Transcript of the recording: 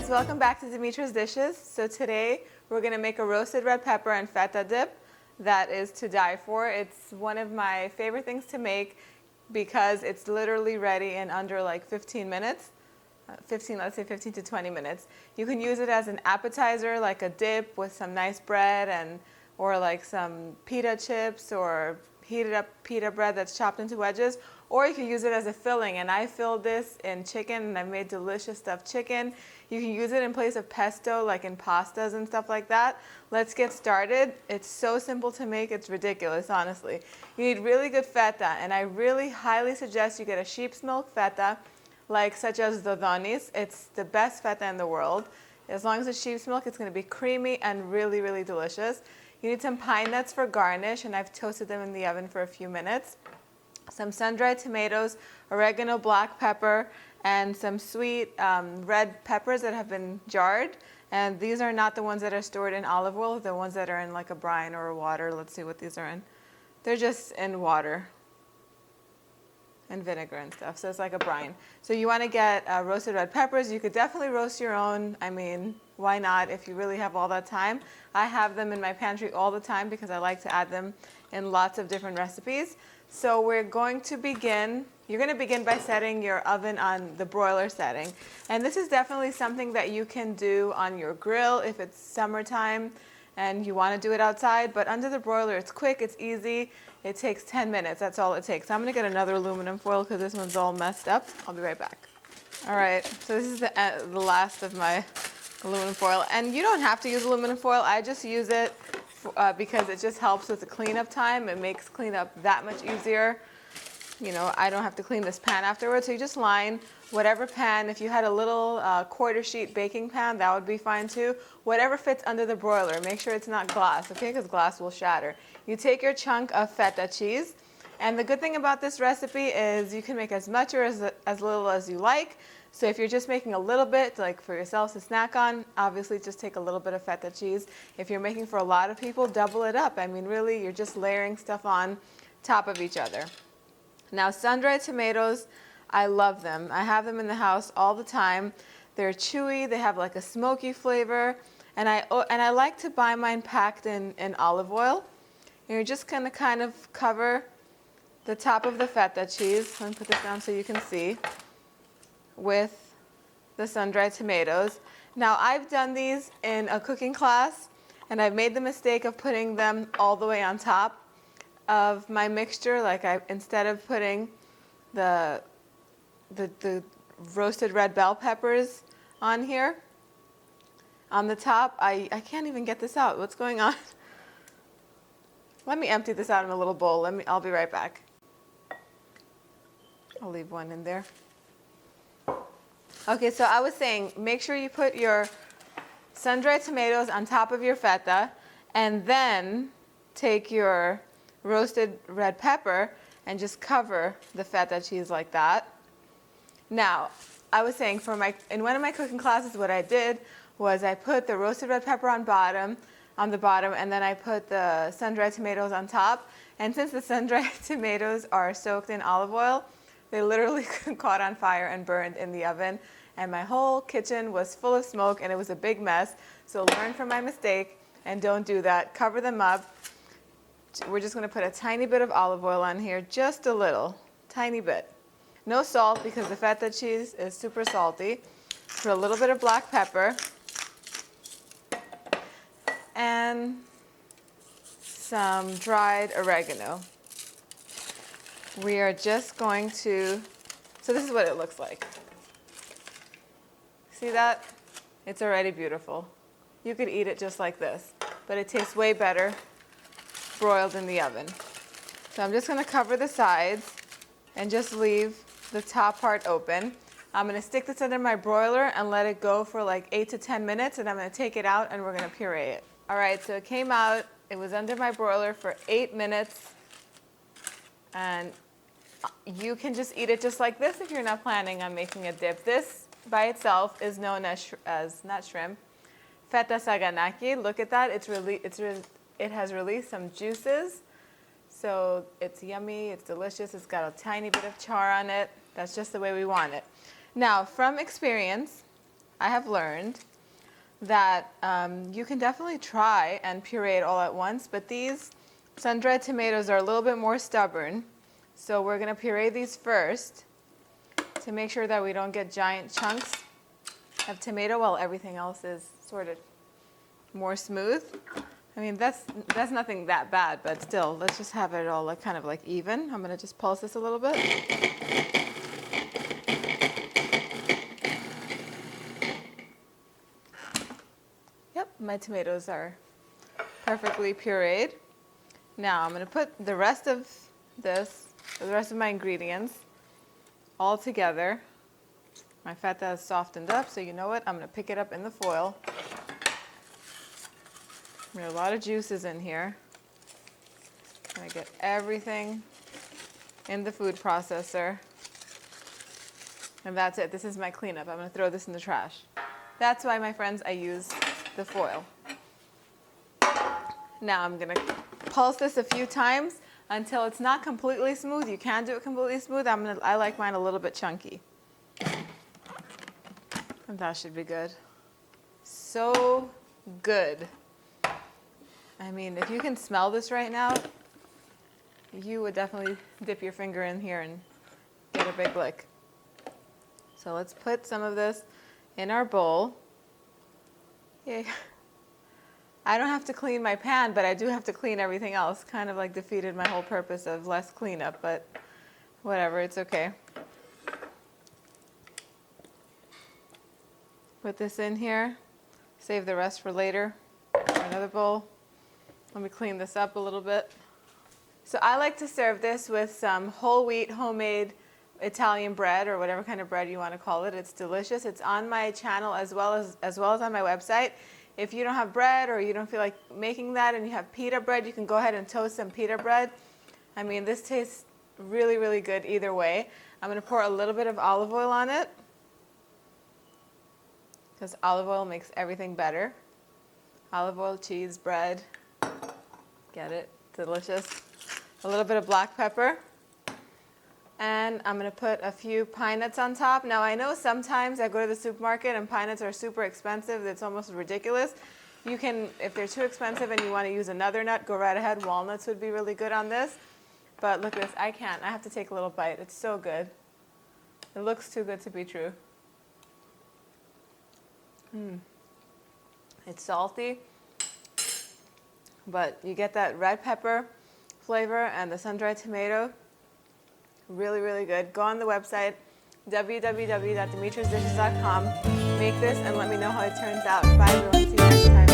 Welcome back to Dimitra's Dishes. So today we're going to make a roasted red pepper and feta dip that is to die for. It's one of my favorite things to make because it's literally ready in under like 15 minutes. Let's say 15 to 20 minutes. You can use it as an appetizer, like a dip with some nice bread or like some pita chips or heated up pita bread that's chopped into wedges. Or you can use it as a filling, and I filled this in chicken, and I've made delicious stuffed chicken. You can use it in place of pesto, like in pastas and stuff like that. Let's get started. It's so simple to make, it's ridiculous, honestly. You need really good feta, and I really highly suggest you get a sheep's milk feta, like such as the Donis. It's the best feta in the world. As long as it's sheep's milk, it's going to be creamy and really, really delicious. You need some pine nuts for garnish, and I've toasted them in the oven for a few minutes. Some sun-dried tomatoes, oregano, black pepper, and some sweet red peppers that have been jarred. And these are not the ones that are stored in olive oil, the ones that are in like a brine or a water. Let's see what these are in. They're just in water and vinegar and stuff, so it's like a brine. So you want to get roasted red peppers. You could definitely roast your own. I mean, why not if you really have all that time? I have them in my pantry all the time because I like to add them in lots of different recipes. So we're going to begin. You're going to begin by setting your oven on the broiler setting. And this is definitely something that you can do on your grill if it's summertime and you want to do it outside. But under the broiler, it's quick, it's easy. It takes 10 minutes. That's all it takes. So I'm going to get another aluminum foil because this one's all messed up. I'll be right back. All right. So this is the last of my aluminum foil. And you don't have to use aluminum foil. I just use it because it just helps with the cleanup time. It makes cleanup that much easier. You know, I don't have to clean this pan afterwards. So you just line whatever pan. If you had a little quarter sheet baking pan, that would be fine too. Whatever fits under the broiler. Make sure it's not glass, okay? Because glass will shatter. You take your chunk of feta cheese. And the good thing about this recipe is you can make as much or as little as you like. So if you're just making a little bit, like for yourself to snack on, obviously just take a little bit of feta cheese. If you're making for a lot of people, double it up. I mean, really, you're just layering stuff on top of each other. Now, sun-dried tomatoes, I love them. I have them in the house all the time. They're chewy. They have like a smoky flavor. And I like to buy mine packed in olive oil. And you're just going to kind of cover the top of the feta cheese. Let me put this down so you can see. With the sun-dried tomatoes. Now, I've done these in a cooking class, and I've made the mistake of putting them all the way on top of my mixture. Like instead of putting the roasted red bell peppers on here, on the top, I can't even get this out. What's going on? Let me empty this out in a little bowl. I'll be right back. I'll leave one in there. Okay, so I was saying, make sure you put your sun-dried tomatoes on top of your feta, and then take your roasted red pepper and just cover the feta cheese like that. Now, I was saying in one of my cooking classes, what I did was I put the roasted red pepper on the bottom, and then I put the sun-dried tomatoes on top. And since the sun-dried tomatoes are soaked in olive oil, they literally caught on fire and burned in the oven. And my whole kitchen was full of smoke, and it was a big mess. So learn from my mistake and don't do that. Cover them up. We're just going to put a tiny bit of olive oil on here, just a little, tiny bit. No salt because the feta cheese is super salty. Put a little bit of black pepper and some dried oregano. We are just going to, so this is what it looks like. See that? It's already beautiful. You could eat it just like this, but it tastes way better broiled in the oven. So I'm just going to cover the sides and just leave the top part open. I'm going to stick this under my broiler and let it go for like 8 to 10 minutes, and I'm going to take it out and we're going to puree it. All right, so it came out. It was under my broiler for 8 minutes, and you can just eat it just like this if you're not planning on making a dip. This by itself is known as not shrimp, Feta saganaki. Look at that. It has released some juices. So it's yummy, it's delicious, it's got a tiny bit of char on it. That's just the way we want it. Now, from experience, I have learned that you can definitely try and puree it all at once, but these sun-dried tomatoes are a little bit more stubborn. So we're gonna puree these first to make sure that we don't get giant chunks of tomato while everything else is sort of more smooth. I mean, that's nothing that bad, but still, let's just have it all kind of like even. I'm gonna just pulse this a little bit. Yep, my tomatoes are perfectly pureed. Now I'm gonna put the rest of my ingredients all together. My feta is softened up, so you know what? I'm gonna pick it up in the foil. There are a lot of juices in here. Gonna get everything in the food processor. And that's it. This is my cleanup. I'm gonna throw this in the trash. That's why, my friends, I use the foil. Now I'm gonna pulse this a few times until it's not completely smooth. You can do it completely smooth. I like mine a little bit chunky. And that should be good. So good. I mean, if you can smell this right now, you would definitely dip your finger in here and get a big lick. So let's put some of this in our bowl. Yay. I don't have to clean my pan, but I do have to clean everything else. Kind of like defeated my whole purpose of less cleanup, but whatever, it's okay. Put this in here. Save the rest for later, or another bowl. Let me clean this up a little bit. So I like to serve this with some whole wheat homemade Italian bread, or whatever kind of bread you want to call it. It's delicious. It's on my channel as well as on my website. If you don't have bread or you don't feel like making that and you have pita bread, you can go ahead and toast some pita bread. I mean, this tastes really, really good either way. I'm going to pour a little bit of olive oil on it because olive oil makes everything better. Olive oil, cheese, bread. Get it? Delicious. A little bit of black pepper. And I'm going to put a few pine nuts on top. Now, I know sometimes I go to the supermarket and pine nuts are super expensive. It's almost ridiculous. You can, if they're too expensive and you want to use another nut, go right ahead. Walnuts would be really good on this. But look at this. I can't. I have to take a little bite. It's so good. It looks too good to be true. It's salty, but you get that red pepper flavor and the sun-dried tomato. Really, really good. Go on the website, www.dimitrasdishes.com. Make this and let me know how it turns out. Bye, everyone. See you next time.